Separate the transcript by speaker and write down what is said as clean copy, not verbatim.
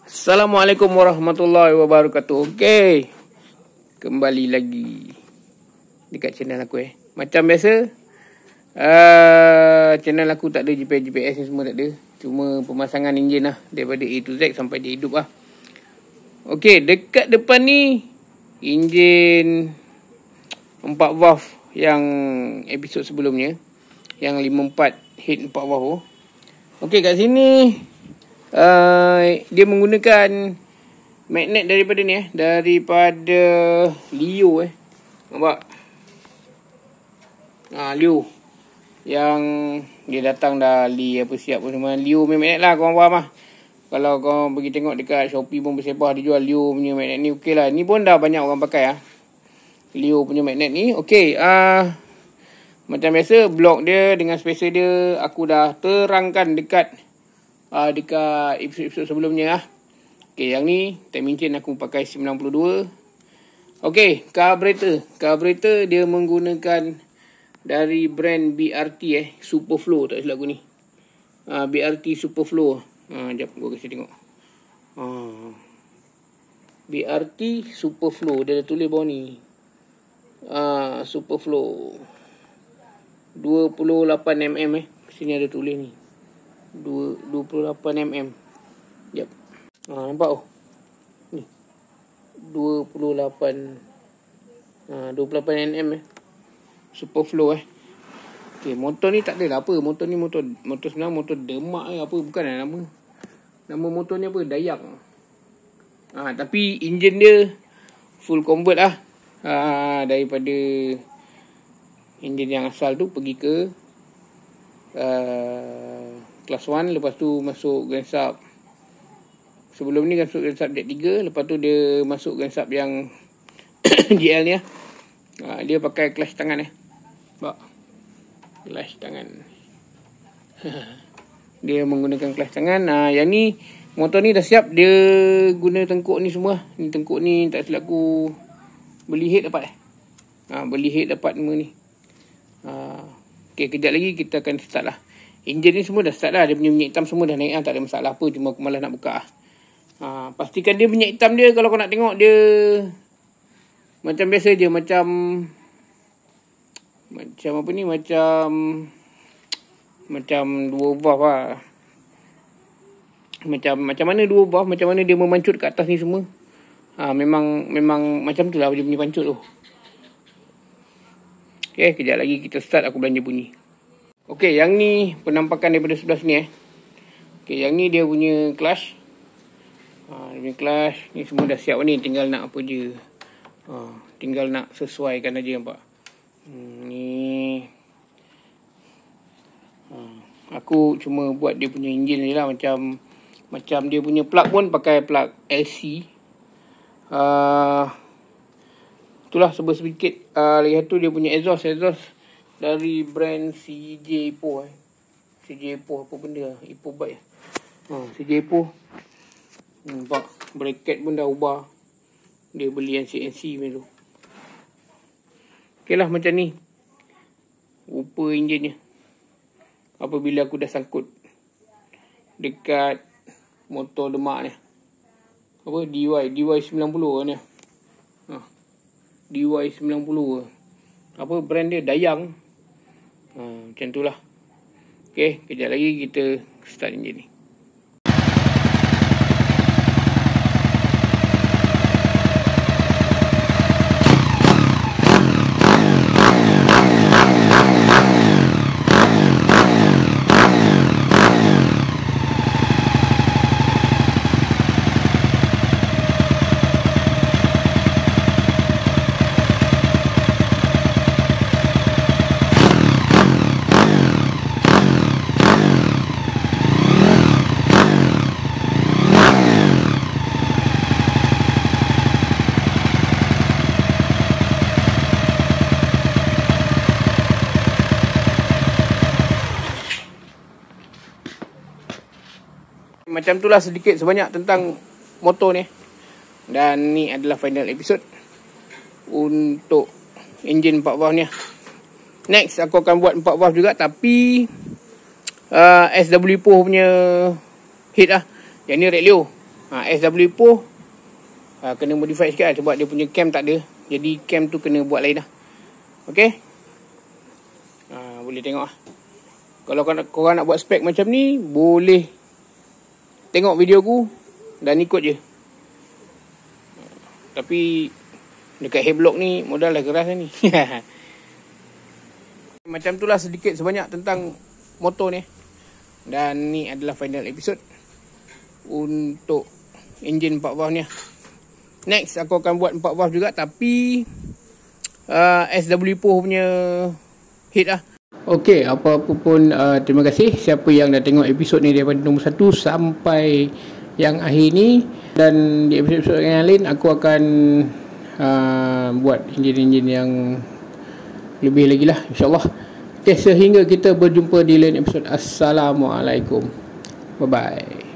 Speaker 1: Assalamualaikum warahmatullahi wabarakatuh. Okey, kembali lagi dekat channel aku Macam biasa, channel aku tak ada GPS ni semua, tak ada. Cuma pemasangan enjin lah, daripada A to Z sampai dia hidup lah. Okey, dekat depan ni enjin 4 valve yang episod sebelumnya, yang 54 head 4 valve. Okey, kat sini dia menggunakan magnet daripada ni daripada Leo nampak. Leo yang dia datang dah apa siap pun semua. Leo punya magnet lah, korang faham lah. Kalau korang pergi tengok dekat Shopee pun bersepah dia jual Leo punya magnet ni, okey lah. Ni pun dah banyak orang pakai Leo punya magnet ni. Okey, macam biasa blok dia dengan spacer dia aku dah terangkan dekat episod sebelumnya Okey, yang ni time engine aku pakai 92. Okey, carburetor dia menggunakan dari brand BRT Superflow, tak silap aku ni. BRT Superflow. Jap gua kasi tengok. BRT Superflow, dia dah tulis bawah ni. Superflow 28 mm sini ada tulis ni. 28 mm. Jap. Nampak ni. 28 mm Superflow Okey, motor ni tak adalah apa. Motor ni motor sebenarnya motor Demak apa, bukan nama. Nama motor ni apa? Dayak. Tapi enjin dia full convert daripada enjin yang asal tu pergi ke Class 1, lepas tu masuk Grand Sub. Sebelum ni masuk Grand Sub Jet 3, lepas tu dia masuk Grand Sub yang GL ni dia pakai clutch tangan Nampak? Clutch tangan. Dia menggunakan clutch tangan. Yang ni motor ni dah siap, dia guna tengkuk ni semua. Ni tengkuk ni tak silap aku beli head dapat beli head dapat semua ni. Okey, kejap lagi kita akan start lah. Enjin ni semua dah start dah. Dia punya minyak hitam semua dah naik tak ada masalah apa. Cuma aku malas nak buka pastikan dia minyak hitam dia, kalau kau nak tengok dia macam biasa je. Macam apa ni, macam 2 valve Macam mana 2 valve, macam mana dia memancut kat atas ni semua. Memang macam tu lah dia punya pancut tu. Okey, kejap lagi kita start, aku belanja bunyi. Okey, yang ni penampakan daripada sebelah sini Okey, yang ni dia punya clutch. Dia punya clutch ni semua dah siap ni, tinggal nak apa je. Tinggal nak sesuaikan aja, nampak. Ni aku cuma buat dia punya enjin ni lah, macam dia punya plug pun pakai plug LC. Itulah sedikit. Lagi satu dia punya exhaust dari brand CJ Epo CJ Epo apa benda Epo bike CJ Epo. Nampak bracket pun dah ubah, dia beli yang CNC macam tu. Okey lah, macam ni rupa enjinnya apabila aku dah sangkut dekat motor Demak ni. Apa, DY90 ni. DY90 apa brand dia, Dayang. Macam tu lah. Okey, kejap lagi kita start enjin ni. Macam itulah sedikit sebanyak tentang motor ni. Dan ni adalah final episode untuk enjin 4 valve ni. Next aku akan buat 4 valve juga, tapi SW Poh punya head Yang ni red Leo. SW4 kena modify sikit lah, sebab dia punya cam tak ada. Jadi cam tu kena buat lain lah. Okay, boleh tengok lah. Kalau korang nak buat spek macam ni, boleh tengok video aku dan ikut je. Tapi dekat Havelock ni modal dah keras ni. Macam tu lah sedikit sebanyak tentang motor ni. Dan ni adalah final episode untuk enjin 4 valve ni. Next aku akan buat 4 valve juga, tapi SW4 punya head lah. Okey, apa-apa pun terima kasih siapa yang dah tengok episod ni daripada nombor 1 sampai yang akhir ni. Dan di episod yang lain aku akan buat enjin-enjin yang lebih lagi lah, insyaAllah. Okey, sehingga kita berjumpa di lain episod. Assalamualaikum. Bye-bye.